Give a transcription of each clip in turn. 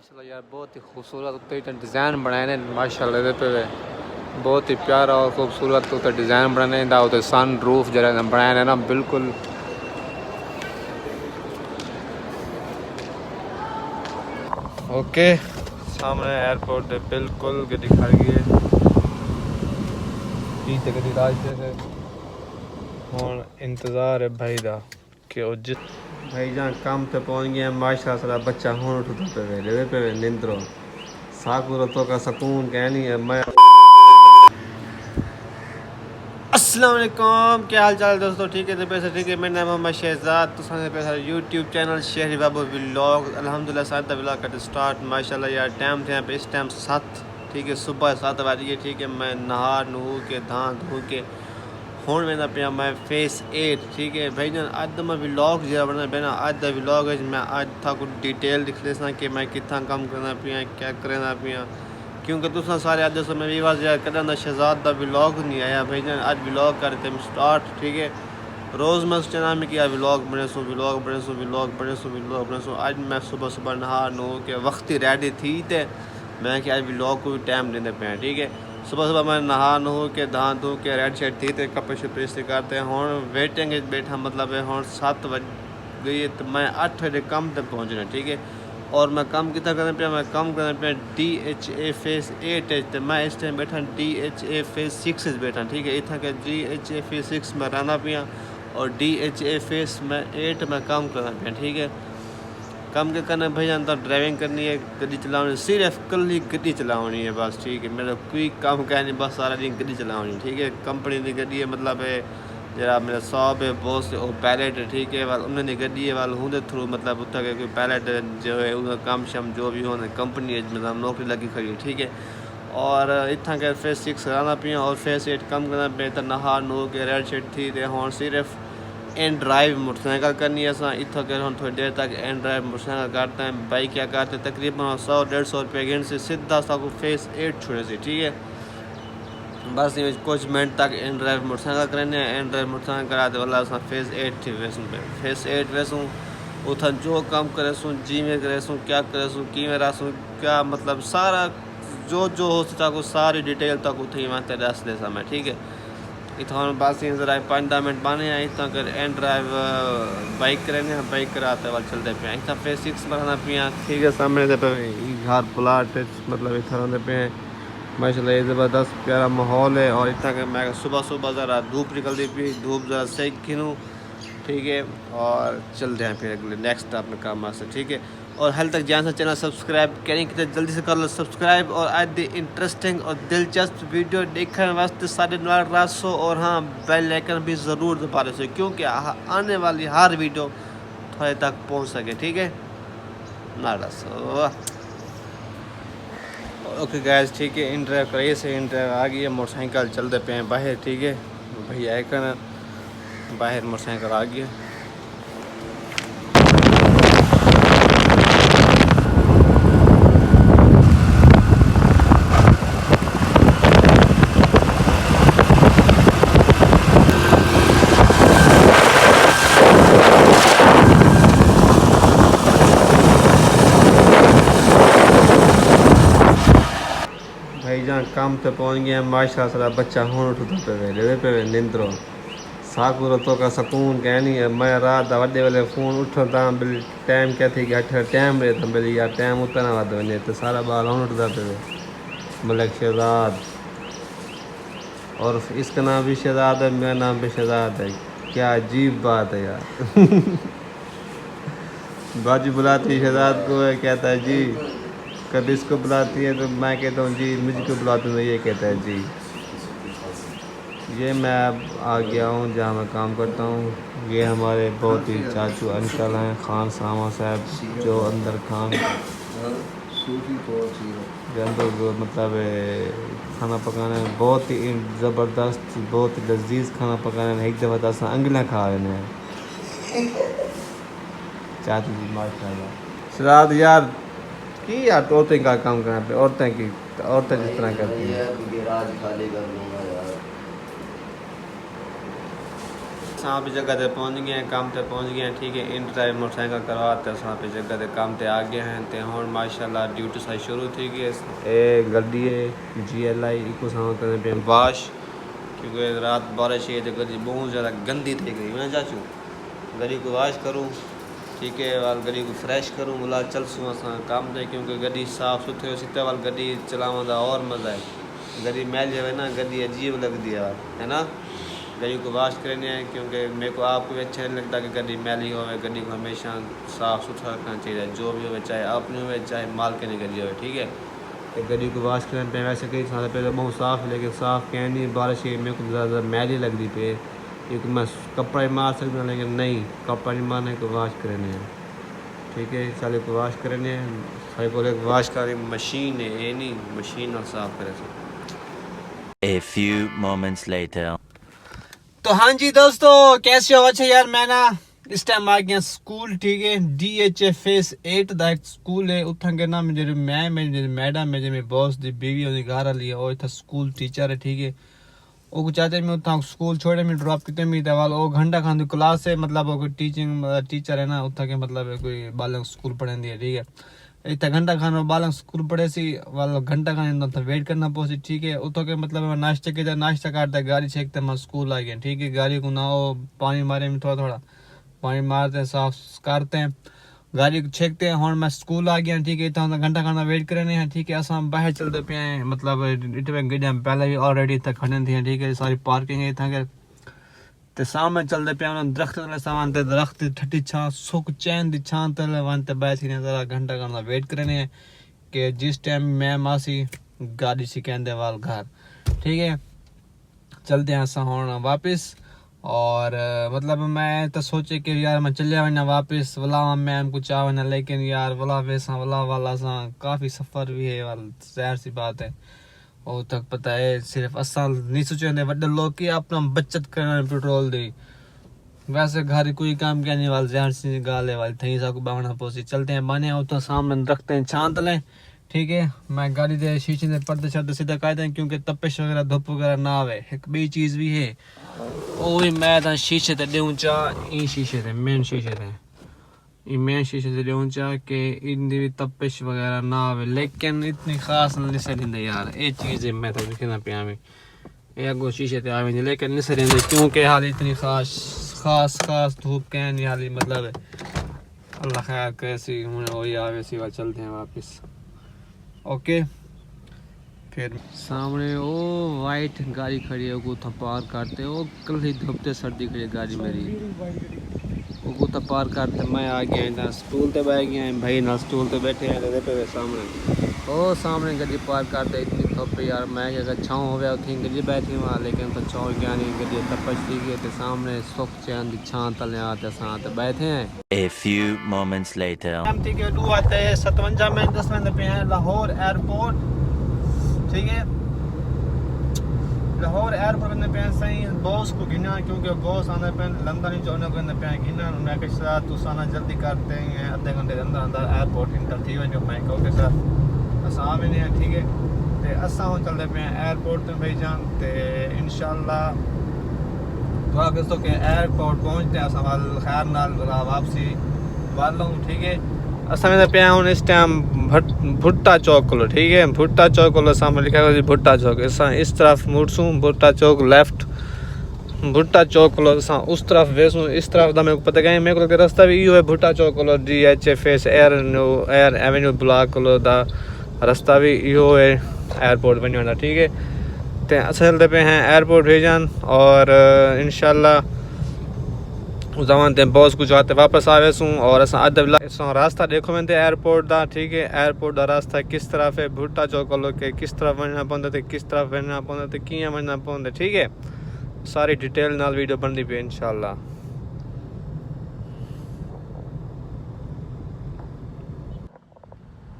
माशाल्लाह यार बहुत ही खूबसूरत उत्ते डिज़ाइन बनाए ने माशाल्लाह दे पे बहुत ही प्यारा और खूबसूरत उत्ते डिज़ाइन बनाने दा उत्ते सन रूफ जरा बनाए ने ना बिल्कुल ओके सामने एयरपोर्ट दे बिल्कुल गड्डी खड़ गई है पीछे गड्डी रास्ते से हुन इंतज़ार है भाई दा कि ओ जिस भाई जान काम पे पहुंच गया माशाल्लाह बच्चा हुन उठता पे निंद्रो साकुर तो का सुकून कहनी है मैं अस्सलाम वालेकुम क्या हाल चाल दोस्तों ठीक है तो पैसा ठीक है मेरा नाम मोहम्मद शहजाद तो सामने पैसा यूट्यूब चैनल शहरी बाबू व्लॉग अल्हम्दुलिल्लाह साथ व्लॉग का स्टार्ट माशाल्लाह यार टाइम थे पे इस टाइम 7 ठीक है सुबह 7 बजे ठीक है मैं नहा नहू के धां धो के हुण वेंदा पिया मैं फेस 8 ठीक है भाई जान अज तो मैं व्लॉग जरा बना पैना अज दा व्लॉग मैं अज था कुछ डिटेल दिख लेसा कि मैं कितना काम करना पिया क्या करना पिया क्योंकि तुसा सारे अज समय भी वाज यार कदा दा शहजाद दा व्लॉग नहीं आया भाई जान अज व्लॉग करते स्टार्ट ठीक है रोज़ मैं सोचना में कि यार व्लॉग बने सो व्लॉग बने सो व्लॉग बने सो व्लॉग बने सो अज मैं सुबह सुबह नहा नो के वक्त ही रेडी थी ते मैं कि आज व्लॉग को भी टाइम देने पे ठीक है सुबह सुबह मैं नहा नहू के धां धो के रेड शेड थी तो कपड़े शपड़े से करते हैं हुण वेटिंग बैठा मतलब है हुण 7 बज गई तो मैं 8 बजे कम तक पहुँचना ठीक है और मैं कम कितना करना पे मैं कम करना पे DHA फेस 8 तो मैं इस टाइम बैठा DHA फेस 6 बैठा ठीक है इतना के DHA फेस 6 में रहना पिया और DHA फेस में 8 में कम करना पिया ठीक है कम के करना भाई जानता ड्राइविंग करनी है गड्डी चलानी सिर्फ कल ही गड्डी चलानी है बस ठीक है मेरा कोई काम क्या नहीं बस सारा दिन गड्डी चलानी ठीक है कंपनी की गड्डी है मतलब है जरा मेरा सॉब है बॉस और पैलेट है ठीक है वाल उन्होंने गड्डी है वाल होंगे थ्रू मतलब उत्तर के कोई पैलेट जो है उनका काम शम जो भी हो कंपनी है मतलब नौकरी लगी खड़ी है ठीक है और इतना के फेस 6 कराना पिया और फेस 8 कम करना पे तो नहा नो के रेड शेड थी तो हुण सिर्फ एंड ड्राइव मोटरसाइकिल करनी है असा इतना कर हम थोड़ी देर तक एंड ड्राइव मोटरसाइकिल करते हैं बाइक क्या करते हैं तकरीबन 100-150 रुपये घंटे से सीधा सा फेस 8 छोड़े से ठीक है बस ये कुछ मिनट तक एंड ड्राइव मोटरसाइकिल करने एंड ड्राइव मोटरसाइकिल करा दे वाला असा फेस 8 थी वैसूँ पे फेस 8 वैसूँ उथन जो काम करे सूँ जी में करे सूँ क्या करे सूँ कि में रसूँ क्या मतलब सारा जो हो सकता को सारी डिटेल तक उठी वहाँ दस दे समय ठीक है इतना बस जरा 5-10 मिनट बने हैं इतना कर एंड ड्राइव बाइक करें बाइक कराते वाल चलते पे इतना फेस 6 बनाना पिया ठीक है सामने से पे घर प्लाट मतलब इतना रहते पे माशाल्लाह ये ज़बरदस्त प्यारा माहौल है और इतना कि मैं सुबह सुबह ज़रा धूप निकलती पी धूप ज़रा सही खिनूँ ठीक है और चलते हैं फिर अगले नेक्स्ट अपने काम वास्ते ठीक है और हाल तक जहाँ से चैनल सब्सक्राइब करें कि जल्दी से कर लो सब्सक्राइब और आज दी इंटरेस्टिंग और दिलचस्प वीडियो देखने वास्ते साढ़े 9 और हाँ बेल आइकन भी ज़रूर दबा दो क्योंकि आने वाली हर वीडियो थोड़े तक पहुँच सके ठीक है 9 ओके गैस ठीक है इन ड्राइव करिए से इन ड्राइव आ गई है मोटरसाइकिल चलते पे हैं बाहर ठीक है भैया आइकन बाहर मोटरसाइकिल आ गई है भाई जान काम पे पहुंच गया माशाल्लाह बच्चा हुण उठता पे निंद्रो साकुर तो का सुकून कहनी है मैं रात वे वेले फोन उठता बिल टाइम क्या थी 8 टाइम रहे तो बिल यार टाइम उतना वध वे तो सारा बाल हुण उठता पे मलिक शहजाद और इसका नाम भी शहजाद है मेरा नाम भी शहजाद है क्या अजीब बात है यार बाजी बुलाती शहजाद को है कहता है जी कभी इसको बुलाती है तो मैं कहता हूँ जी मुझको बुलाती हूँ तो ये कहता है जी ये मैं आ गया हूँ जहाँ मैं काम करता हूँ ये हमारे बहुत ही चाचू अंकल हैं खान सामा साहब जो अंदर खान जो अंदर जो मतलब खाना पकाने बहुत ही ज़बरदस्त बहुत ही लजीज खाना पकाने एक ज़बरदस्त अंगलियाँ खा रहे हैं चाचू जी माशाल्लाह शराद यार कि यार तो औरतें का काम करना पे औरतें जिस तरह करती हैं असां पे जगह ते पहुंच गए हैं, काम ते पहुंच गए हैं, ठीक है। इन ड्राइव मोटरसाइकिल करवाते असां पे जगह ते काम ते आ गए हैं ते हुण माशाल्लाह ड्यूटी सा शुरू थी गई। ए गड्डी GLI इको सां करने पे वाश, क्योंकि रात बारिश है तो गड्डी बहुत ज़्यादा गंदी थी गई। मैं चाचू गड्डी को वाश करूँ, ठीक है, वाल गड्डी को फ्रेश करूँ, बोला चल सूँ असां काम ते, क्योंकि गड्डी साफ़ सुथरी सीते वाल गड्डी चलावन का और मज़ा है। गड्डी मैल जाए ना गड्डी अजीब लगती है ना। गड्डी को वाश करने हैं, क्योंकि मेरे को आपको भी अच्छा नहीं लगता कि गड्डी मैली हो। गड्डी को हमेशा साफ़ सुथरा रखना चाहिए, जो भी हो, चाहे अपनी हो चाहे माल के नहीं गड्डी हो, ठीक है। तो गड्डी को वाश करने पे वैसे कई साल पहले बहुत साफ़, लेकिन साफ़ क्या नहीं, बारिश मेरे को ज़्यादा मैली लगती पे, क्योंकि मैं कपड़ा ही मार सकता, लेकिन नहीं, कपड़ा नहीं मारने को वाश करने हैं, ठीक है। साले को वाश करने हैं, साले को वाश कर मशीन है, ये नहीं मशीन और साफ़ करे। A few moments later. तो हाँ जी दोस्तों, कैसे हो? अच्छा यार, मैं ना इस टाइम आ गया स्कूल, ठीक है। DHA फेस 8 दा एक स्कूल है उठा के ना। मेरे मैडम मेरे बॉस दी बीवी ओदी घर वाली है, और इतना स्कूल टीचर है, ठीक है। वो चाहते मैं उठा स्कूल छोड़े मैं ड्रॉप किते मी दवाल वो घंटा खान क्लास है, मतलब वो कोई टीचिंग टीचर है ना उठा के, मतलब कोई बालक स्कूल पढ़ाती है, ठीक है। इतना घंटा खान बालक स्कूल पढ़े सी वाल घंटा खान वेट करना पड़े, ठीक है। उतो के मतलब नाश्ते के नाश्ता काटता गाड़ी छेकते मैं स्कूल आ गया, ठीक है। गाड़ी को ना पानी मारे में थोड़ा थोड़ा पानी मारते हैं, साफ करते हैं, गाड़ी को छेकते हैं। और मैं स्कूल आ गया, ठीक है। इतना घंटा खाना वेट करने हैं, ठीक है। असा बाहर चलते पे हैं, मतलब इतने गड्डियां पहले भी ऑलरेडी तक खड़े थी, ठीक है। सारी पार्किंग है इतना ते सामने चलते पे दरख्त सामान ते दरख्त ठटी छां सुख चैन दी छां तले वनते बैठ ने जरा घंटा करना वेट करने हैं कि जिस टाइम मैं मासी गाड़ी से कहते वाल घर, ठीक है। चलते हैं असा होना वापस। और मतलब मैं तो सोचे कि यार मैं चलिया वना वापस वाला मैम को चाह वना, लेकिन यार वाला वैसा वाला वाला सा काफ़ी सफ़र भी है वाल, ज़ाहिर सी बात है। और तक पता है सिर्फ असा नहीं सोचे वड्डे लोग की अपना बचत करना पेट्रोल दी, वैसे घर कोई काम करने वाले ज़ाहिर सी गाल है वाली थी साको बावना पोसी। चलते हैं बने हो तो सामने रखते हैं छांत लें, ठीक है। मैं गाड़ी दे शीशे दे पर्दे शर्दे सीधा कर दें, क्योंकि तपिश वगैरह धुप वगैरह ना आवे। एक बी चीज़ भी है वो भी मैं तो शीशे ते दूँ चाह ई शीशे ते मेन शीशे ते मेन शीशे से दूँ चाह कि इनकी भी तपिश वगैरह ना आवे, लेकिन इतनी खास निसर लेंदे यार। ये चीज़ है मैं तो लिखना पिया में ये अगो शीशे ते आवे, लेकिन निसर लेंदे, क्योंकि हाल इतनी खास धूप कह नहीं हाली, मतलब है। अल्लाह खैर कैसी वही आवे सी बात। चलते हैं वापस, ओके। फिर सामने वो वाइट गाड़ी खड़ी है, वो पार करते वो कल ही धुपते सर्दी खड़ी है गाड़ी मेरी, वो पार करते मैं आ गया इधर स्टूल पे बैठ गया भाई ना, स्टूल पे बैठे हैं पे सामने ओ सामने गड्डी पार करते इतनी धुप यार। मैं अगर छाँव हो गया उठी गड्डी बैठी वहाँ, लेकिन तो छाँव क्या नहीं गड्डी तपश थी गई तो सामने सुख चैन की छां तले आते साथ बैठे हैं। A few moments later. हम ठीक है 57 मिनट 10 मिनट पे हैं लाहौर एयरपोर्ट, ठीक है। लाहौर एयरपोर्ट में पे सही बॉस को गिना, क्योंकि बॉस आने पे लंदन ही जोने को पे गिना मैं के साथ तुसाना जल्दी करते हैं आधे घंटे के अंदर एयरपोर्ट इंटर थी वजो मैं को के साथ असा में नहीं है, ठीक है। ते असा हो चलते पे एयरपोर्ट पे भाई जान ते इंशाल्लाह वापस तो के एयरपोर्ट पहुंचते हैं सवाल खैर नाल वापसी वालों, ठीक है। असा में पे हूँ इस टाइम भुट्टा चौक को, ठीक है। भुट्टा चौक को सामने लिखा है भुट्टा चौक, इस तरफ मुड़सूँ भुट्टा चौक लेफ्ट, भुट्टा चौक को उस तरफ वेसूँ इस तरफ का मेरे को पता कहीं मेरे को रास्ता भी यो है भुट्टा चौक को DHA face air Avenue block को रास्ता भी यो है एयरपोर्ट बनी होना, ठीक है। तो असल पे हैं एयरपोर्ट भेजान और इंशाल्लाह जवान ते बॉस कुछ आते वापस आवे सूँ। और असा अदब रास्ता देखो मैं एयरपोर्ट का, ठीक है। एयरपोर्ट का रास्ता किस तरफ है भुट्टा चौक लो के किस तरफ बनना पौंदा किस तरफ बनना पौंदा कियां बनना पौंदा, ठीक है। सारी डिटेल नाल वीडियो बनती पे इंशाल्लाह।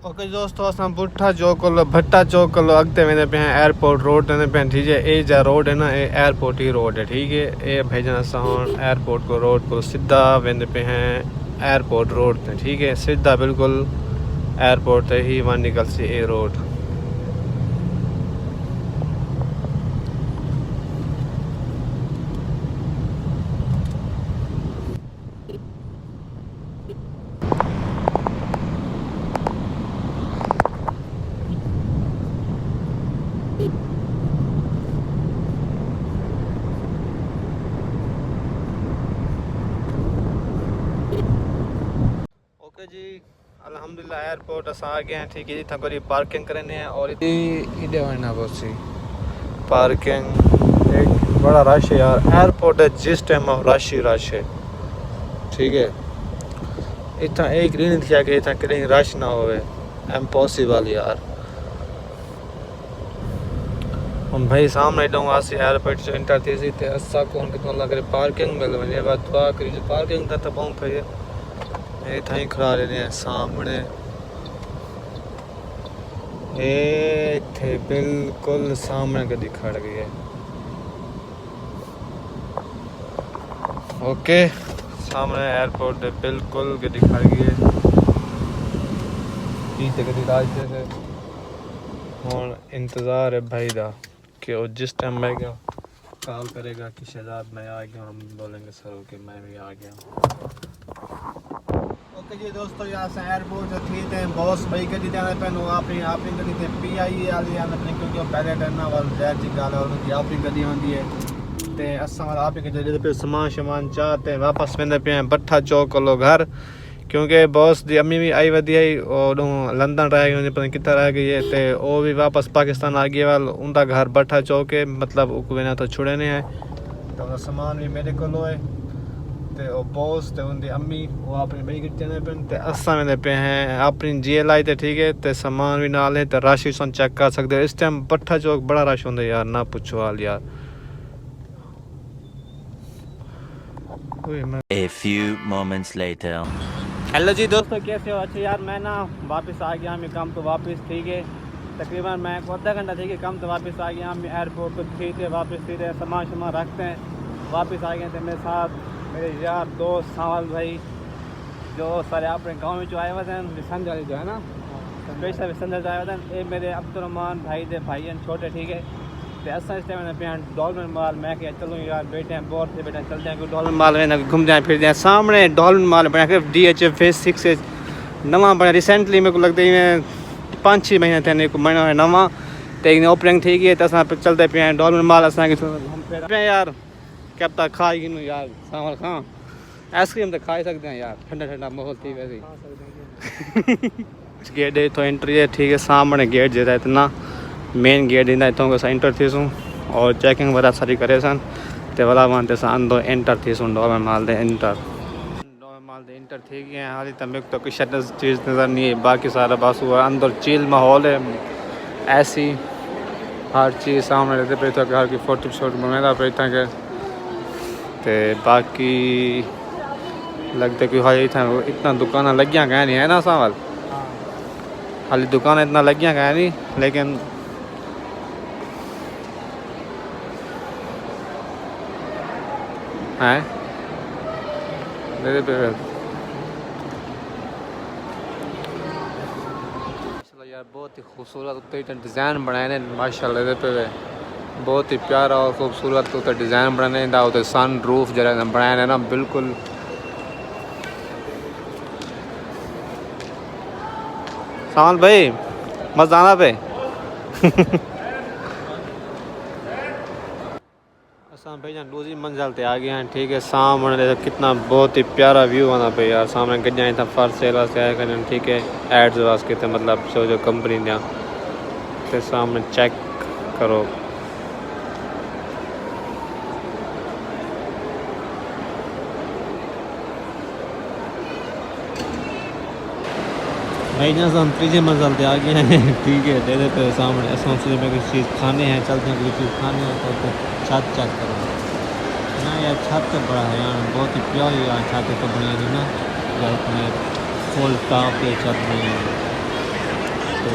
ओके दोस्तों असां भुट्टा चौक भट्टा चौक अगते वेंदे पे हैं एयरपोर्ट रोड वेंदे पे, ठीक है। ये जा रोड है ना ये एयरपोर्ट ही रोड है, ठीक है। ये भेजना असां एयरपोर्ट को रोड को सीधा वेंदे पे हैं एयरपोर्ट रोड ते, ठीक है। सीधा बिल्कुल एयरपोर्ट ते ही वहाँ निकल सी ये रोड। एयरपोर्ट अस आ गए हैं ठीक है इतना कोई पार्किंग करने हैं और इधे वरना बहुत सी पार्किंग एक बड़ा रश है यार एयरपोर्ट है जिस टाइम रश ही रश है ठीक है इतना एक दिन थी कि इतना कहीं रश ना होवे इम्पॉसिबल यार हम भाई सामने डूंगा से एयरपोर्ट से इंटर थी सी ते असा कौन कितना लग रहा पार्किंग मिल वने बात दुआ करी जो पार्किंग दा तो पहुंच पे ये थाई खड़ा रहे हैं सामने ए थे बिल्कुल सामने गड्डी खड़ गई है ओके सामने एयरपोर्ट दे बिल्कुल गड्डी खड़ गई है पीछे गड्डी रास्ते से और इंतज़ार है भाई दा कि वो जिस टाइम मैं गया कॉल करेगा कि शहजाद मैं आ गया हम बोलेंगे सर ओके मैं भी आ गया ओके जी दोस्तों यहाँ से एयरपोर्ट जो थी थे बॉस भाई गड्डी जाने पे अपनी गड्डी थे PIE वाली अपनी क्योंकि पहले टर्ना वाल जहर जी गाल है उनकी अपनी गड्डी होती है ते असा वाला आप गड्डी पे सामान चाहते वापस वेंदे पे भट्ठा चौक लो घर क्योंकि बॉस दी अम्मी भी आई वधी आई और लंदन रह गई पता नहीं कितना रह गई है तो वो भी वापस पाकिस्तान आ गया वाल उनका घर भट्ठा चौक है मतलब उकवेना तो छुड़े नहीं है तो सामान भी मेरे को है तो बॉस तो उनकी अम्मी वो अपनी बई गिरते पे असा वेंदे पे हैं अपनी GLI ते ठीक है तो सामान भी नाल है तो रश भी सुन चेक कर सकते हो इस टाइम भट्ठा चौक बड़ा रश होंगे यार ना पूछो हाल यार A few moments later. Hello जी दोस्तों कैसे हो अच्छा यार मैं ना वापस आ गया मैं काम तो वापस ठीक है तकरीबन मैं आधा घंटा ठीक है काम तो वापस आ गया हम एयरपोर्ट को ठीक है वापस सीधे सामान रखते हैं वापस आ गए थे मेरे साथ मेरे यार दोस्त सावल भाई जो सारे अपने गांव में जो आए हुए थे विसंज वाले जो है ना स्पेशल विसंज आए हुए थे ये मेरे अब्दुलरहमान भाई थे भाई हैं छोटे ठीक है तो ऐसा इस टाइम पे डॉल्फिन माल मैं क्या चलूँ यार बैठे हैं बोर से बैठे चलते हैं डॉल्फिन माल में घूम जाए फिर जाए सामने डॉल्फिन माल बना के DHF Phase 6 से नवा बना रिसेंटली मेरे को लगता है 5-6 महीने थे को महीना है नवा तो एक ओपनिंग थी गई तो असां चलते पे हैं डॉल्फिन माल असां के घूम पे यार क्या पता खाई गिनूँ यार सावल खां आइसक्रीम तो खा ही सकते हैं यार ठंडा ठंडा माहौल थी वैसे गेट है तो एंट्री है ठीक है सामने गेट जरा इतना मेन गेट ईंदा इतों को एंटर थीसूं और चेकिंग वगैरह सारी करे सन ते वाला वन ते अंदर एंटर थीसूं डॉल्फिन माल दे एंटर थी गए हैं हाली तक तो कुछ चीज़ नज़र नहीं है बाकी सारा बस हुआ अंदर चिल माहौल है ऐसी हर चीज़ सामने रहते पे तो घर की फोटो शॉट बनाना पे के ते बाकी लगता कि हाली इतना दुकान लगियां कह नहीं है ना सावल हाली दुकान इतना लगियां कह नहीं लेकिन है मेरे पे यार बहुत ही खूबसूरत डिज़ाइन बनाए माशाल्लाह पे बहुत ही प्यारा और खूबसूरत डिज़ाइन बनाने दा सन रूफ जरा बनाए ना बिल्कुल सामान भाई मज़ा आना पे भाई जान दूसरी मंजिल पे आ गए हैं ठीक है सामने कितना बहुत ही प्यारा व्यू आना पे यार सामने गड्डियाँ इतना फर्स्ट सेल वास्ते आया करें ठीक है एड्स वास्ते थे मतलब जो कंपनी दियाँ ते सामने चेक करो भाई ना हम तीसरी मंजिल पे आ गए हैं ठीक है दे देते सामने सोचने में कुछ चीज़ खाने हैं चलते हैं कोई चीज़ खाने हैं तो छत चेक करो ना यार छत तो बड़ा है यार बहुत ही प्यारी यार छत तो बनी थी ना यार अपने फुल टॉप पे छत बनी तो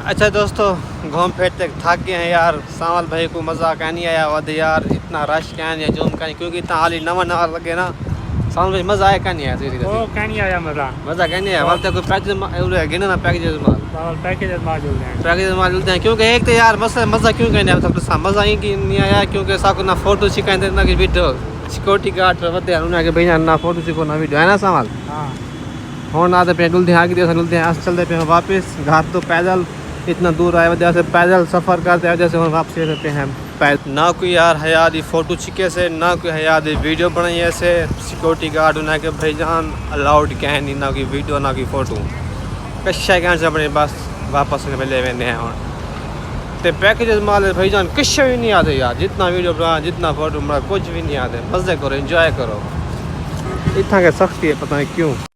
अच्छा दोस्तों घूम फिर तक थक गए हैं यार सावल भाई को मज़ा क्या नहीं आया वध यार इतना रश क्या नहीं है जो का नहीं क्योंकि इतना हाल ही नवा लगे ना सावल भाई मज़ा आया क्या नहीं आया क्या नहीं आया मज़ा क्या नहीं आया वाल कोई पैकेज गिने ना पैकेज माल मिलते हैं क्योंकि एक तो यार मज़ा क्यों कहने मज़ा ही नहीं आया क्योंकि साको ना फोटो सिखाते ना कि वीडियो सिक्योरिटी गार्ड वधे उन्हें भैया ना फोटो सिखो ना वीडियो है ना सावल हूँ आते पे डुलते आगे डुलते हैं चलते पे वापस घर तो पैदल इतना दूर आए वजह से पैदल सफ़र करते वजह से हम वापसी पे हैं पैसे ना कोई यार हया दी फोटो छिके से ना कोई हया दी वीडियो बनाई ऐसे सिक्योरिटी गार्ड उन्हें के भाईजान अलाउड कह नहीं ना कोई वीडियो ना कोई फोटो कशा कह से अपने बस वापस ले वेंदे हैं हुण ते पैकेज माल भाईजान कुछ भी नहीं आते यार जितना वीडियो बना जितना फोटो बना कुछ भी नहीं आते मजे करो एंजॉय करो इतना के सख्ती है पता नहीं क्यों।